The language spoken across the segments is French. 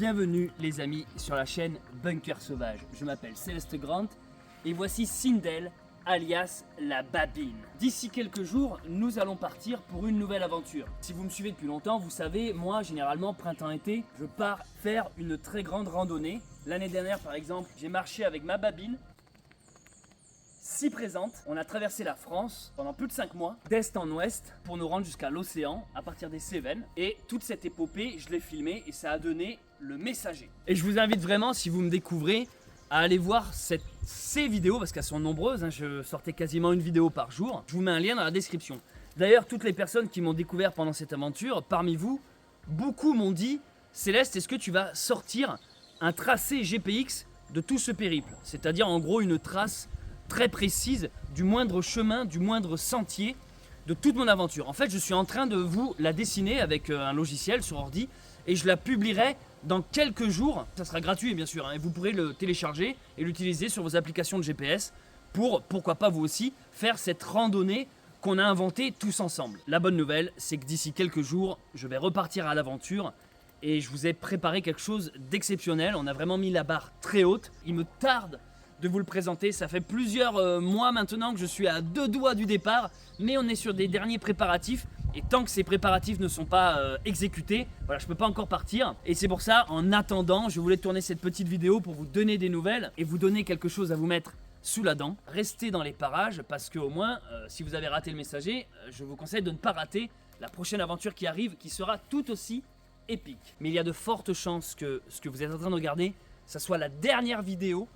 Bienvenue les amis sur la chaîne Bunker Sauvage. Je m'appelle Céleste Grant et voici Sindel alias la Babine. D'ici quelques jours, nous allons partir pour une nouvelle aventure. Si vous me suivez depuis longtemps, vous savez, moi généralement printemps-été, je pars faire une très grande randonnée. L'année dernière par exemple, j'ai marché avec ma Babine. Si présente, on a traversé la France pendant plus de 5 mois, d'est en ouest, pour nous rendre jusqu'à l'océan, à partir des Cévennes. Et toute cette épopée, je l'ai filmée et ça a donné Le Messager. Et je vous invite vraiment, si vous me découvrez, à aller voir ces vidéos, parce qu'elles sont nombreuses, hein, je sortais quasiment une vidéo par jour. Je vous mets un lien dans la description. D'ailleurs, toutes les personnes qui m'ont découvert pendant cette aventure, parmi vous, beaucoup m'ont dit « Céleste, est-ce que tu vas sortir un tracé GPX de tout ce périple ?» C'est-à-dire en gros une trace très précise du moindre chemin, du moindre sentier de toute mon aventure. En fait, je suis en train de vous la dessiner avec un logiciel sur ordi et je la publierai dans quelques jours. Ça sera gratuit bien sûr, hein, et vous pourrez le télécharger et l'utiliser sur vos applications de GPS pour, pourquoi pas vous aussi, faire cette randonnée qu'on a inventée tous ensemble. La bonne nouvelle, c'est que d'ici quelques jours, je vais repartir à l'aventure et je vous ai préparé quelque chose d'exceptionnel. On a vraiment mis la barre très haute. Il me tarde de vous le présenter. Ça fait plusieurs mois maintenant que je suis à 2 doigts du départ, mais on est sur des derniers préparatifs. Et tant que ces préparatifs ne sont pas exécutés, voilà, je peux pas encore partir. Et c'est pour ça, en attendant, je voulais tourner cette petite vidéo pour vous donner des nouvelles et vous donner quelque chose à vous mettre sous la dent. Restez dans les parages parce que au moins, si vous avez raté Le Messager, je vous conseille de ne pas rater la prochaine aventure qui arrive, qui sera tout aussi épique. Mais il y a de fortes chances que ce que vous êtes en train de regarder, ça soit la dernière vidéo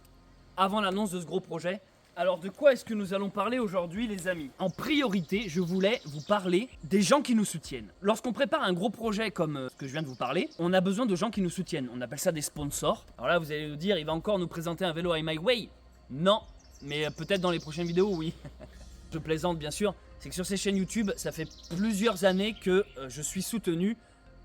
avant l'annonce de ce gros projet. Alors de quoi est-ce que nous allons parler aujourd'hui les amis? En priorité, je voulais vous parler des gens qui nous soutiennent. Lorsqu'on prépare un gros projet comme ce que je viens de vous parler, on a besoin de gens qui nous soutiennent. On appelle ça des sponsors. Alors là vous allez nous dire, il va encore nous présenter un vélo I My Way. Non, mais peut-être dans les prochaines vidéos, oui. Je plaisante bien sûr, c'est que sur ces chaînes YouTube, ça fait plusieurs années que je suis soutenu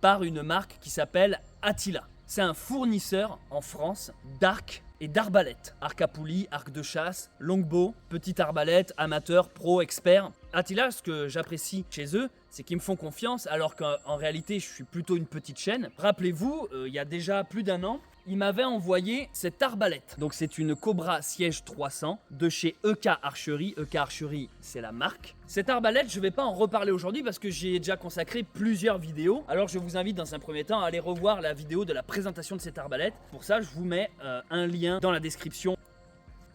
par une marque qui s'appelle Attila. C'est un fournisseur en France d'arcs et d'arbalètes. Arc à poulie, arc de chasse, longbow, petite arbalète, amateur, pro, expert. Attila, ce que j'apprécie chez eux, c'est qu'ils me font confiance alors qu'en réalité je suis plutôt une petite chaîne. Rappelez-vous, il y a déjà plus d'1 an, ils m'avaient envoyé cette arbalète. Donc c'est une Cobra Siège 300 de chez EK Archery. EK Archery, c'est la marque. Cette arbalète, je ne vais pas en reparler aujourd'hui parce que j'ai déjà consacré plusieurs vidéos. Alors je vous invite dans un premier temps à aller revoir la vidéo de la présentation de cette arbalète. Pour ça, je vous mets un lien dans la description.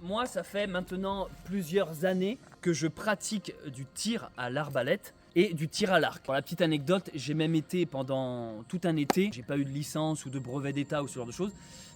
Moi, ça fait maintenant plusieurs années que je pratique du tir à l'arbalète et du tir à l'arc. Pour la petite anecdote, j'ai même été pendant tout un été, j'ai pas eu de licence ou de brevet d'état ou ce genre de choses,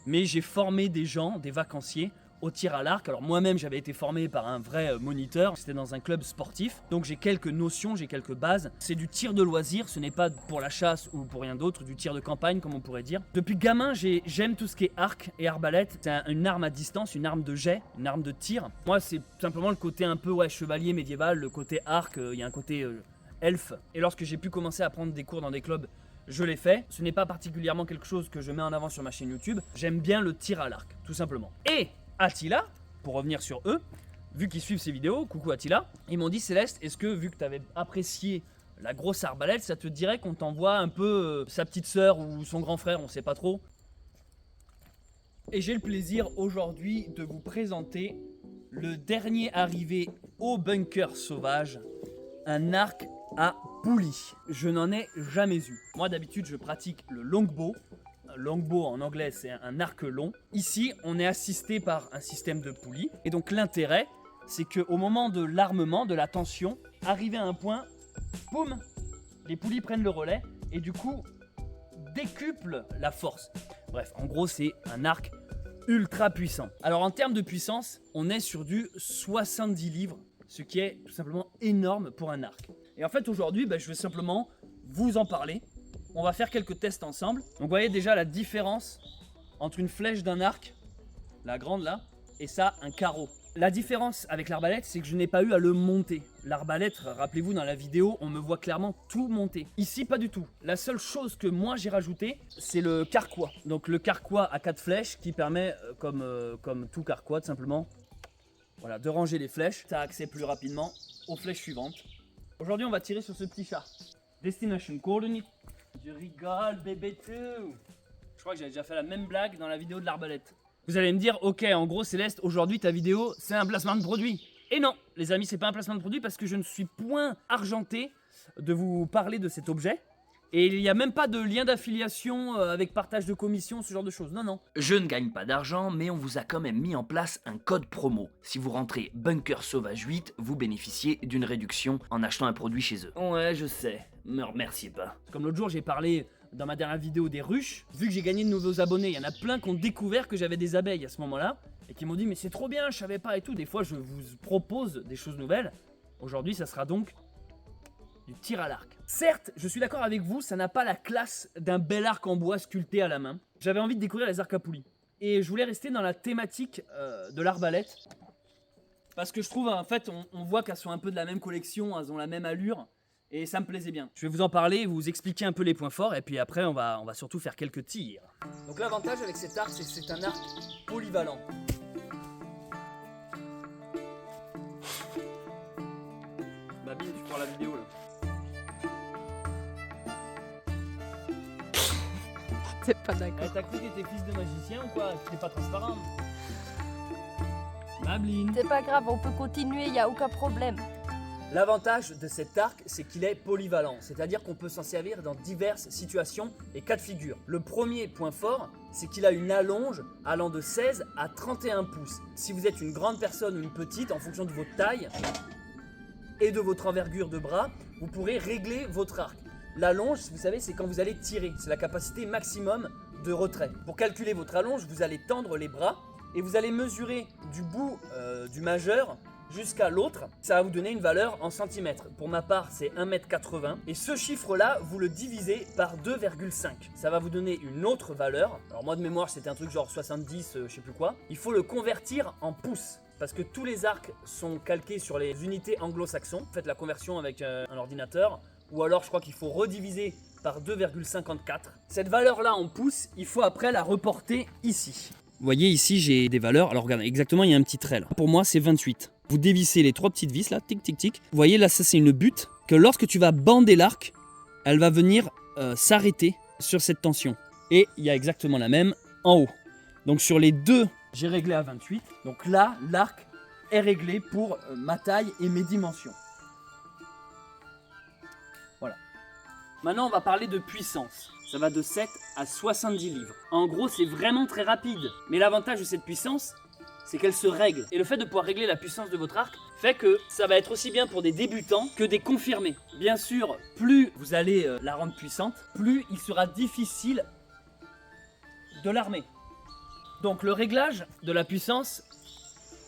mais j'ai formé des gens, des vacanciers, au tir à l'arc. Alors moi-même j'avais été formé par un vrai moniteur, c'était dans un club sportif, donc j'ai quelques notions, j'ai quelques bases. C'est du tir de loisir, ce n'est pas pour la chasse ou pour rien d'autre, du tir de campagne comme on pourrait dire. Depuis gamin j'aime tout ce qui est arc et arbalète, c'est une arme à distance, une arme de jet, une arme de tir. Moi c'est simplement le côté un peu chevalier médiéval, le côté arc, il y a un côté elfe. Et lorsque j'ai pu commencer à prendre des cours dans des clubs, je l'ai fait. Ce n'est pas particulièrement quelque chose que je mets en avant sur ma chaîne YouTube. J'aime bien le tir à l'arc, tout simplement. Et Attila, pour revenir sur eux, vu qu'ils suivent ces vidéos, coucou Attila, ils m'ont dit Céleste, est-ce que vu que tu avais apprécié la grosse arbalète, ça te dirait qu'on t'envoie un peu sa petite sœur ou son grand frère, on sait pas trop. Et j'ai le plaisir aujourd'hui de vous présenter le dernier arrivé au Bunker Sauvage, un arc à poulie. Je n'en ai jamais eu. Moi d'habitude je pratique le longbow. Longbow en anglais c'est un arc long. Ici on est assisté par un système de poulies. Et donc l'intérêt c'est qu'au moment de l'armement, de la tension, arrivé à un point, boum, les poulies prennent le relais et du coup décuplent la force. Bref, en gros c'est un arc ultra puissant. Alors en termes de puissance, on est sur du 70 livres, ce qui est tout simplement énorme pour un arc. Et en fait aujourd'hui, je vais simplement vous en parler. On va faire quelques tests ensemble. Donc vous voyez déjà la différence entre une flèche d'un arc, la grande là, et ça, un carreau. La différence avec l'arbalète, c'est que je n'ai pas eu à le monter. L'arbalète, rappelez-vous dans la vidéo, on me voit clairement tout monter. Ici, pas du tout. La seule chose que moi j'ai rajouté, c'est le carquois. Donc le carquois à 4 flèches qui permet, comme tout carquois tout simplement, voilà, de ranger les flèches. Ça a accès plus rapidement aux flèches suivantes. Aujourd'hui, on va tirer sur ce petit chat. Destination Coordinate. Je rigole, bébé tout. Je crois que j'avais déjà fait la même blague dans la vidéo de l'arbalète. Vous allez me dire, ok, en gros Céleste, aujourd'hui ta vidéo, c'est un placement de produit. Et non, les amis, c'est pas un placement de produit parce que je ne suis point argenté de vous parler de cet objet. Et il n'y a même pas de lien d'affiliation avec partage de commission, ce genre de choses. Non, non. Je ne gagne pas d'argent, mais on vous a quand même mis en place un code promo. Si vous rentrez Bunker Sauvage 8, vous bénéficiez d'une réduction en achetant un produit chez eux. Ouais, je sais. Me remerciez pas. Comme l'autre jour, j'ai parlé dans ma dernière vidéo des ruches. Vu que j'ai gagné de nouveaux abonnés, il y en a plein qui ont découvert que j'avais des abeilles à ce moment-là. Et qui m'ont dit, mais c'est trop bien, je savais pas et tout. Des fois, je vous propose des choses nouvelles. Aujourd'hui, ça sera donc du tir à l'arc. Certes, je suis d'accord avec vous, ça n'a pas la classe d'un bel arc en bois sculpté à la main. J'avais envie de découvrir les arcs à poulies. Et je voulais rester dans la thématique de l'arbalète. Parce que je trouve, en fait, on voit qu'elles sont un peu de la même collection, elles ont la même allure. Et ça me plaisait bien. Je vais vous en parler, vous expliquer un peu les points forts. Et puis après, on va surtout faire quelques tirs. Donc l'avantage avec cet arc, c'est que c'est un arc polyvalent. Babi, tu prends la vidéo là. T'es pas d'accord. T'as cru que t'étais fils de magicien ou quoi? T'es pas transparent. Mabeline. C'est pas grave, on peut continuer, y a aucun problème. L'avantage de cet arc, c'est qu'il est polyvalent, c'est-à-dire qu'on peut s'en servir dans diverses situations et cas de figure. Le premier point fort, c'est qu'il a une allonge allant de 16 à 31 pouces. Si vous êtes une grande personne ou une petite, en fonction de votre taille et de votre envergure de bras, vous pourrez régler votre arc. L'allonge, vous savez, c'est quand vous allez tirer, c'est la capacité maximum de retrait. Pour calculer votre allonge, vous allez tendre les bras et vous allez mesurer du bout du majeur jusqu'à l'autre, ça va vous donner une valeur en centimètres. Pour ma part, c'est 1,80 m. Et ce chiffre-là, vous le divisez par 2,5. Ça va vous donner une autre valeur. Alors moi de mémoire, c'était un truc genre 70, je sais plus quoi. Il faut le convertir en pouces. Parce que tous les arcs sont calqués sur les unités anglo-saxons. Faites la conversion avec un ordinateur. Ou alors, je crois qu'il faut rediviser par 2,54. Cette valeur-là en pouces, il faut après la reporter ici. Vous voyez, ici, j'ai des valeurs. Alors, regardez, exactement, il y a un petit trait là. Pour moi, c'est 28. Vous dévissez les 3 petites vis là, tic, tic, tic. Vous voyez, là, ça, c'est une butte que lorsque tu vas bander l'arc, elle va venir s'arrêter sur cette tension. Et il y a exactement la même en haut. Donc, sur les deux, j'ai réglé à 28. Donc là, l'arc est réglé pour ma taille et mes dimensions. Voilà. Maintenant, on va parler de puissance. Ça va de 7 à 70 livres. En gros, c'est vraiment très rapide. Mais l'avantage de cette puissance, c'est qu'elle se règle. Et le fait de pouvoir régler la puissance de votre arc fait que ça va être aussi bien pour des débutants que des confirmés. Bien sûr, plus vous allez la rendre puissante, plus il sera difficile de l'armer. Donc le réglage de la puissance,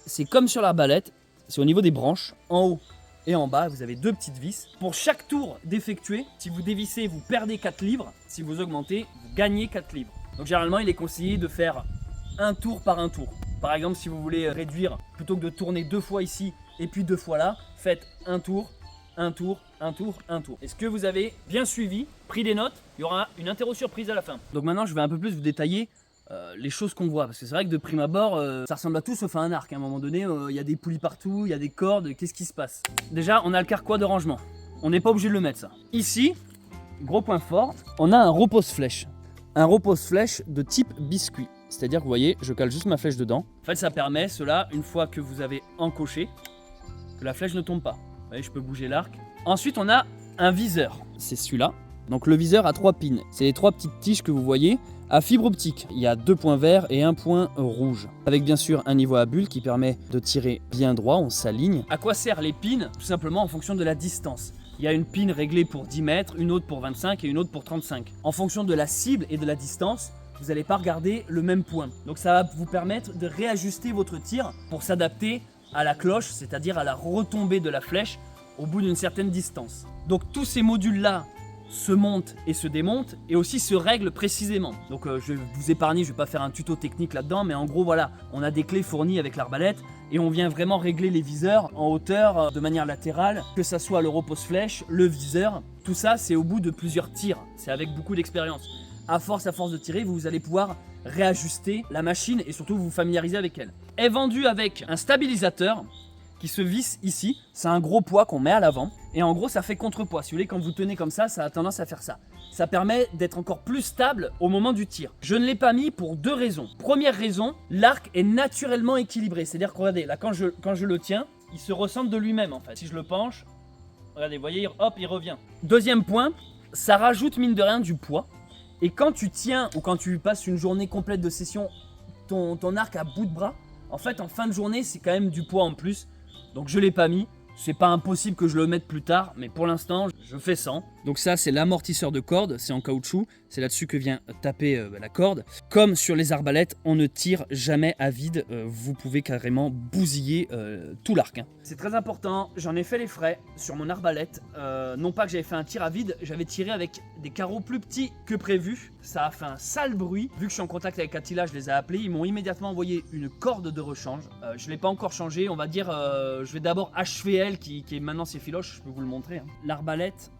c'est comme sur l'arbalète, c'est au niveau des branches, en haut et en bas, vous avez 2 petites vis. Pour chaque tour d'effectuer, si vous dévissez, vous perdez 4 livres. Si vous augmentez, vous gagnez 4 livres. Donc généralement, il est conseillé de faire un tour par un tour. Par exemple, si vous voulez réduire, plutôt que de tourner 2 fois ici et puis 2 fois là, faites un tour, un tour, un tour, un tour. Est-ce que vous avez bien suivi, pris des notes? Il y aura une interro surprise à la fin. Donc maintenant, je vais un peu plus vous détailler les choses qu'on voit, parce que c'est vrai que de prime abord ça ressemble à tout sauf à un arc. À un moment donné, il y a des poulies partout, il y a des cordes, qu'est-ce qui se passe? Déjà, on a le carquois de rangement, on n'est pas obligé de le mettre ça. Ici, gros point fort, on a un repose-flèche. Un repose-flèche de type biscuit, c'est-à-dire que vous voyez, je cale juste ma flèche dedans. En fait, ça permet cela, une fois que vous avez encoché, que la flèche ne tombe pas. Vous voyez, je peux bouger l'arc. Ensuite, on a un viseur, c'est celui-là. Donc le viseur a 3 pins, c'est les 3 petites tiges que vous voyez. À fibre optique, il y a 2 points verts et 1 point rouge. Avec bien sûr un niveau à bulle qui permet de tirer bien droit, on s'aligne. À quoi servent les pins? Tout simplement en fonction de la distance. Il y a une pin réglée pour 10 mètres, une autre pour 25 et une autre pour 35. En fonction de la cible et de la distance, vous n'allez pas regarder le même point. Donc ça va vous permettre de réajuster votre tir pour s'adapter à la cloche, c'est-à-dire à la retombée de la flèche au bout d'une certaine distance. Donc tous ces modules-là se montent et se démontent et aussi se règlent précisément. Donc je vais vous épargner, je ne vais pas faire un tuto technique là-dedans, mais en gros voilà, on a des clés fournies avec l'arbalète et on vient vraiment régler les viseurs en hauteur de manière latérale, que ça soit le repose-flèche, le viseur, tout ça c'est au bout de plusieurs tirs, c'est avec beaucoup d'expérience. À force de tirer, vous allez pouvoir réajuster la machine et surtout vous familiariser avec elle. Elle est vendue avec un stabilisateur qui se visse ici, c'est un gros poids qu'on met à l'avant et en gros ça fait contrepoids. Si vous voulez, quand vous tenez comme ça a tendance à faire ça. ça permet d'être encore plus stable au moment du tir. Je ne l'ai pas mis pour 2 raisons. Première raison, l'arc est naturellement équilibré. C'est-à-dire que regardez, là quand je le tiens, il se ressemble de lui-même en fait. Si je le penche, regardez, vous voyez, hop, il revient. Deuxième point, ça rajoute mine de rien du poids. Et quand tu tiens ou quand tu passes une journée complète de session, ton arc à bout de bras, en fait en fin de journée c'est quand même du poids en plus. Donc je l'ai pas mis. C'est pas impossible que je le mette plus tard, mais pour l'instant, je fais 100. Donc ça, c'est l'amortisseur de corde, c'est en caoutchouc. C'est là-dessus que vient taper la corde. Comme sur les arbalètes, on ne tire jamais à vide. Vous pouvez carrément bousiller tout l'arc. Hein. C'est très important, j'en ai fait les frais sur mon arbalète. Non pas que j'avais fait un tir à vide, j'avais tiré avec des carreaux plus petits que prévu. Ça a fait un sale bruit. Vu que je suis en contact avec Attila, je les ai appelés. Ils m'ont immédiatement envoyé une corde de rechange. Je ne l'ai pas encore changée. On va dire, je vais d'abord achever elle qui est maintenant ses filoches. Je peux vous le montrer. Hein. L'arbalète,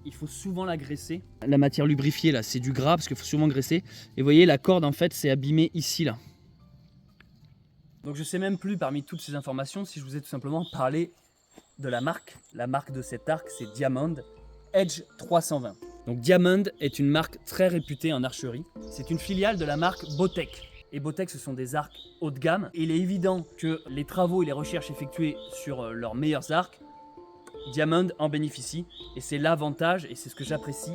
il faut souvent la graisser. La matière lubrifiée là, c'est du gras parce qu'il faut souvent graisser. Et vous voyez, la corde en fait, c'est abîmé ici là. Donc je sais même plus parmi toutes ces informations si je vous ai tout simplement parlé de la marque. La marque de cet arc, c'est Diamond Edge 320. Donc Diamond est une marque très réputée en archerie. C'est une filiale de la marque Botech. Et Botech, ce sont des arcs haut de gamme. Et il est évident que les travaux et les recherches effectuées sur leurs meilleurs arcs, Diamond en bénéficie. Et c'est l'avantage, et c'est ce que j'apprécie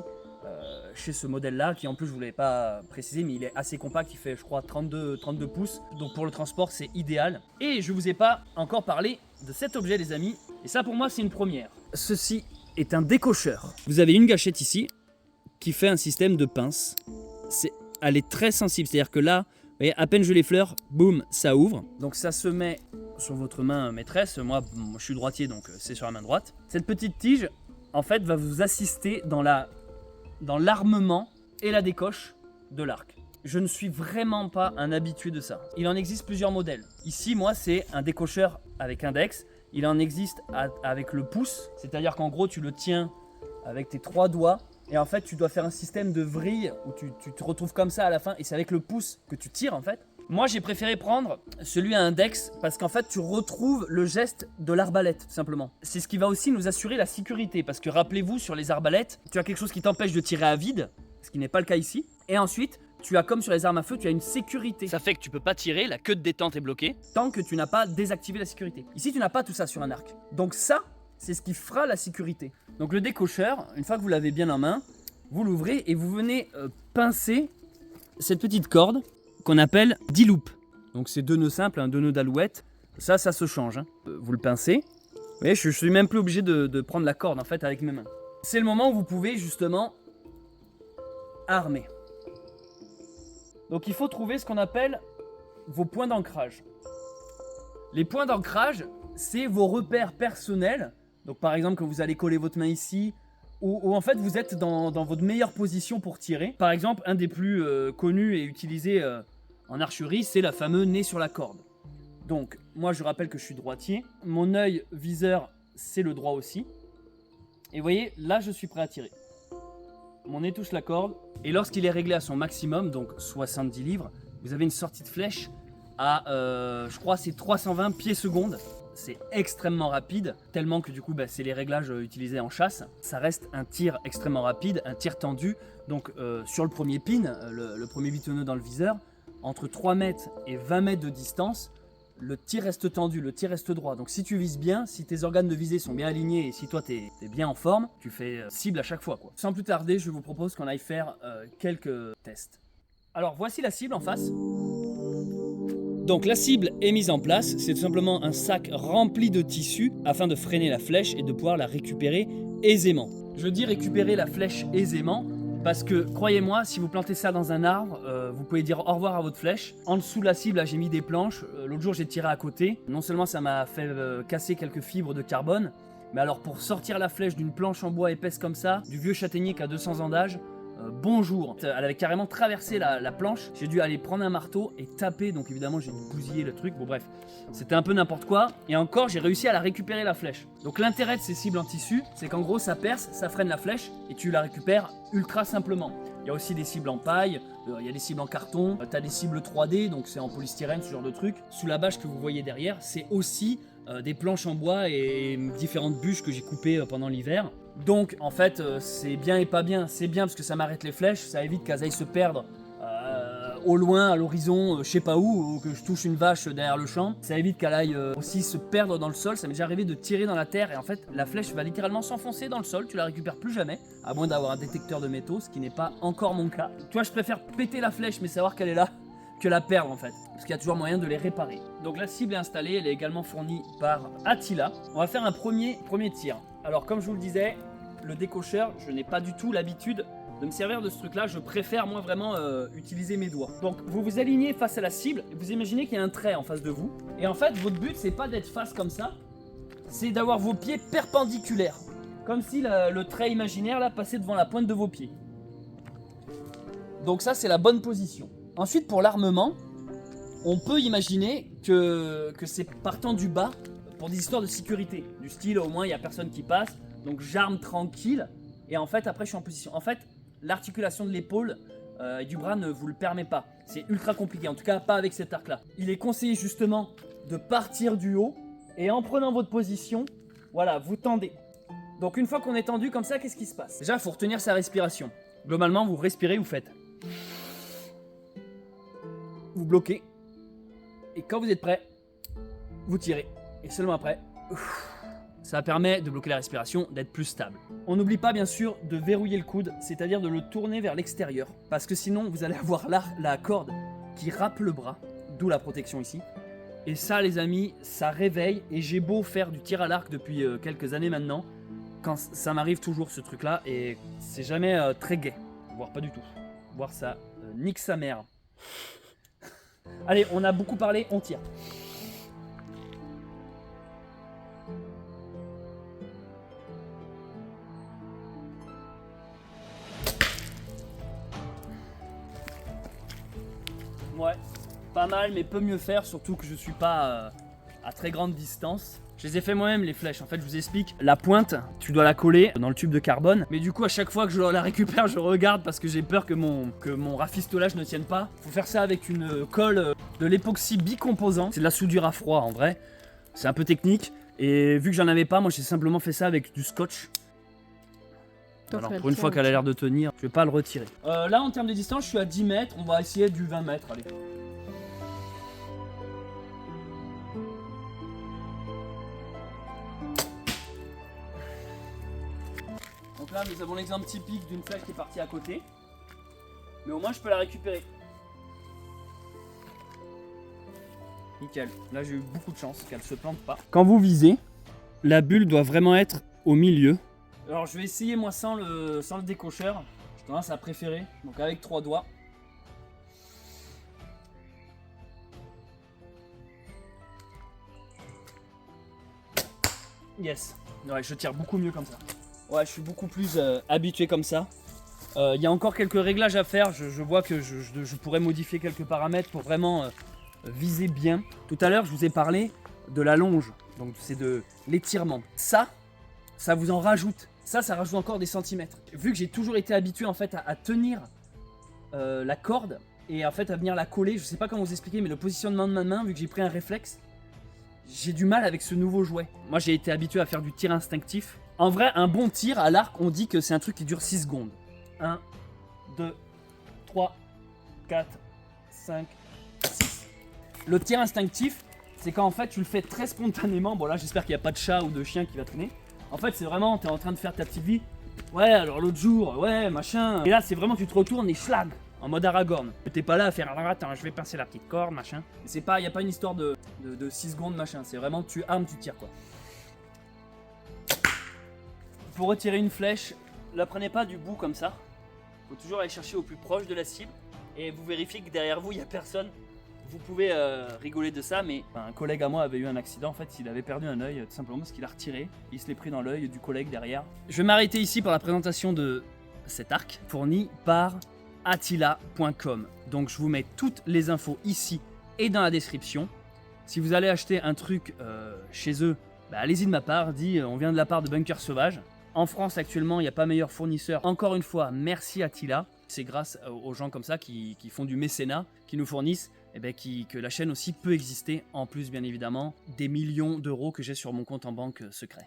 chez ce modèle-là, qui en plus, je ne vous l'avais pas précisé, mais il est assez compact, il fait, je crois, 32 pouces. Donc pour le transport, c'est idéal. Et je ne vous ai pas encore parlé de cet objet, les amis. Et ça, pour moi, c'est une première. Ceci est un décocheur. Vous avez une gâchette ici, qui fait un système de pince. Elle est très sensible, c'est-à-dire que là, vous voyez, à peine je l'effleure, boum, ça ouvre. Donc ça se met sur votre main maîtresse. Moi, je suis droitier, donc c'est sur la main droite. Cette petite tige, en fait, va vous assister dans l'armement et la décoche de l'arc. Je ne suis vraiment pas un habitué de ça. Il en existe plusieurs modèles. Ici, moi, c'est un décocheur avec index. Il en existe avec le pouce, c'est-à-dire qu'en gros, tu le tiens avec tes 3 doigts. Et en fait, tu dois faire un système de vrille où tu te retrouves comme ça à la fin. Et c'est avec le pouce que tu tires en fait. Moi, j'ai préféré prendre celui à index parce qu'en fait, tu retrouves le geste de l'arbalète, tout simplement. C'est ce qui va aussi nous assurer la sécurité. Parce que rappelez-vous, sur les arbalètes, tu as quelque chose qui t'empêche de tirer à vide, ce qui n'est pas le cas ici. Et ensuite, tu as comme sur les armes à feu, tu as une sécurité. Ça fait que tu peux pas tirer, la queue de détente est bloquée, tant que tu n'as pas désactivé la sécurité. Ici, tu n'as pas tout ça sur un arc. Donc ça, c'est ce qui fera la sécurité. Donc le décocheur, une fois que vous l'avez bien en main, vous l'ouvrez et vous venez pincer cette petite corde qu'on appelle 10 loops. Donc c'est 2 nœuds simples, 2 nœuds d'alouette. Ça se change. Hein. Vous le pincez. Vous voyez, je suis même plus obligé de prendre la corde en fait avec mes mains. C'est le moment où vous pouvez justement armer. Donc il faut trouver ce qu'on appelle vos points d'ancrage. Les points d'ancrage, c'est vos repères personnels. Donc par exemple quand vous allez coller votre main ici, ou en fait vous êtes dans votre meilleure position pour tirer. Par exemple, un des plus connus et utilisés en archerie, c'est la fameuse nez sur la corde. Donc moi je rappelle que je suis droitier, mon œil viseur c'est le droit aussi. Et vous voyez, là je suis prêt à tirer. Mon nez touche la corde, et lorsqu'il est réglé à son maximum, donc 70 livres, vous avez une sortie de flèche à, je crois c'est 320 pieds secondes. C'est extrêmement rapide, tellement que du coup c'est les réglages utilisés en chasse. Ça reste un tir extrêmement rapide, un tir tendu. Donc sur le premier pin, le premier bitonneux dans le viseur, entre 3 mètres et 20 mètres de distance, le tir reste tendu, le tir reste droit. Donc si tu vises bien, si tes organes de visée sont bien alignés et si toi t'es bien en forme, tu fais cible à chaque fois, quoi. Sans plus tarder, je vous propose qu'on aille faire quelques tests. Alors voici la cible en face. Donc la cible est mise en place, c'est tout simplement un sac rempli de tissu afin de freiner la flèche et de pouvoir la récupérer aisément. Je dis récupérer la flèche aisément parce que, croyez-moi, si vous plantez ça dans un arbre, vous pouvez dire au revoir à votre flèche. En dessous de la cible, là, j'ai mis des planches. L'autre jour, j'ai tiré à côté. Non seulement ça m'a fait casser quelques fibres de carbone, mais alors pour sortir la flèche d'une planche en bois épaisse comme ça, du vieux châtaignier qui a 200 ans d'âge, bonjour. Elle avait carrément traversé la planche. J'ai dû aller prendre un marteau et taper. Donc évidemment, j'ai bousillé le truc. Bon bref, c'était un peu n'importe quoi. Et encore, j'ai réussi à la récupérer la flèche. Donc l'intérêt de ces cibles en tissu, c'est qu'en gros, ça perce, ça freine la flèche et tu la récupères ultra simplement. Il y a aussi des cibles en paille, il y a des cibles en carton, tu as des cibles 3D, donc c'est en polystyrène, ce genre de truc. Sous la bâche que vous voyez derrière, c'est aussi des planches en bois et différentes bûches que j'ai coupées pendant l'hiver. Donc en fait c'est bien et pas bien. C'est bien parce que ça m'arrête les flèches, ça évite qu'elles aillent se perdre au loin, à l'horizon, je sais pas où, ou que je touche une vache derrière le champ. Ça évite qu'elle aille aussi se perdre dans le sol. Ça m'est déjà arrivé de tirer dans la terre et en fait la flèche va littéralement s'enfoncer dans le sol. Tu la récupères plus jamais, à moins d'avoir un détecteur de métaux, ce qui n'est pas encore mon cas. Toi je préfère péter la flèche mais savoir qu'elle est là que la perdre en fait, parce qu'il y a toujours moyen de les réparer. Donc la cible est installée, elle est également fournie par Attila. On va faire un premier tir. Alors comme je vous le disais, le décocheur, je n'ai pas du tout l'habitude de me servir de ce truc là, je préfère moi vraiment utiliser mes doigts. Donc vous vous alignez face à la cible, et vous imaginez qu'il y a un trait en face de vous, et en fait votre but c'est pas d'être face comme ça, c'est d'avoir vos pieds perpendiculaires, comme si le trait imaginaire là passait devant la pointe de vos pieds. Donc ça c'est la bonne position. Ensuite pour l'armement, on peut imaginer que c'est partant du bas pour des histoires de sécurité, du style au moins il n'y a personne qui passe, donc j'arme tranquille, et en fait après je suis en position. En fait l'articulation de l'épaule et du bras ne vous le permet pas. C'est ultra compliqué, en tout cas pas avec cet arc-là. Il est conseillé justement de partir du haut et en prenant votre position, voilà, vous tendez. Donc une fois qu'on est tendu comme ça, qu'est-ce qui se passe? Déjà, il faut retenir sa respiration. Globalement, vous respirez, vous faites. Vous bloquez. Et quand vous êtes prêt, vous tirez. Et seulement après, ça permet de bloquer la respiration, d'être plus stable. On n'oublie pas bien sûr de verrouiller le coude, c'est-à-dire de le tourner vers l'extérieur. Parce que sinon vous allez avoir la corde qui râpe le bras, d'où la protection ici. Et ça les amis, ça réveille, et j'ai beau faire du tir à l'arc depuis quelques années maintenant, quand ça m'arrive toujours ce truc là, et c'est jamais très gai, voire pas du tout. Voire ça nique sa mère. Allez, on a beaucoup parlé, on tire. Ouais, pas mal, mais peut mieux faire, surtout que je suis pas à très grande distance. Je les ai fait moi-même les flèches, en fait je vous explique. La pointe, tu dois la coller dans le tube de carbone. Mais du coup à chaque fois que je la récupère, je regarde parce que j'ai peur que mon rafistolage ne tienne pas. Faut faire ça avec une colle de l'époxy bicomposant. C'est de la soudure à froid en vrai. C'est un peu technique. Et vu que j'en avais pas, moi j'ai simplement fait ça avec du scotch. Alors pour une fois qu'elle a l'air de tenir, je vais pas le retirer. Là en termes de distance, je suis à 10 mètres, on va essayer du 20 mètres, allez. Donc là nous avons l'exemple typique d'une flèche qui est partie à côté. Mais au moins je peux la récupérer. Nickel, là j'ai eu beaucoup de chance qu'elle se plante pas. Quand vous visez, la bulle doit vraiment être au milieu. Alors je vais essayer moi sans le décocheur, j'ai tendance à préférer, donc avec 3 doigts. Yes, ouais je tire beaucoup mieux comme ça. Ouais je suis beaucoup plus habitué comme ça. Il y a encore quelques réglages à faire, je vois que je pourrais modifier quelques paramètres pour vraiment viser bien. Tout à l'heure je vous ai parlé de la longe, donc c'est de l'étirement. Ça vous en rajoute. Ça rajoute encore des centimètres. Vu que j'ai toujours été habitué en fait à tenir la corde et en fait à venir la coller, je sais pas comment vous expliquer, mais le positionnement de ma main, vu que j'ai pris un réflexe, j'ai du mal avec ce nouveau jouet. Moi j'ai été habitué à faire du tir instinctif. En vrai, un bon tir à l'arc, on dit que c'est un truc qui dure 6 secondes. 1, 2, 3, 4, 5, 6. Le tir instinctif, c'est quand en fait tu le fais très spontanément. Bon là j'espère qu'il n'y a pas de chat ou de chien qui va traîner. En fait c'est vraiment, t'es en train de faire ta petite vie. Ouais alors l'autre jour, ouais machin. Et là c'est vraiment tu te retournes et schlag, en mode Aragorn. T'es pas là à faire alors attends je vais pincer la petite corde machin. C'est pas, y a pas une histoire de 6 secondes machin. C'est vraiment tu armes, tu tires quoi. Pour retirer une flèche, la prenez pas du bout comme ça. Faut toujours aller chercher au plus proche de la cible. Et vous vérifiez que derrière vous il y a personne. Vous pouvez rigoler de ça, mais un collègue à moi avait eu un accident. En fait, il avait perdu un œil tout simplement parce qu'il a retiré. Il se l'est pris dans l'œil du collègue derrière. Je vais m'arrêter ici pour la présentation de cet arc fourni par Attila.com. Donc, je vous mets toutes les infos ici et dans la description. Si vous allez acheter un truc chez eux, bah, allez-y de ma part. On vient de la part de Bunker Sauvage. En France, actuellement, il n'y a pas meilleur fournisseur. Encore une fois, merci Attila. C'est grâce aux gens comme ça qui font du mécénat, qui nous fournissent, et bien que la chaîne aussi peut exister, en plus bien évidemment des millions d'euros que j'ai sur mon compte en banque secret.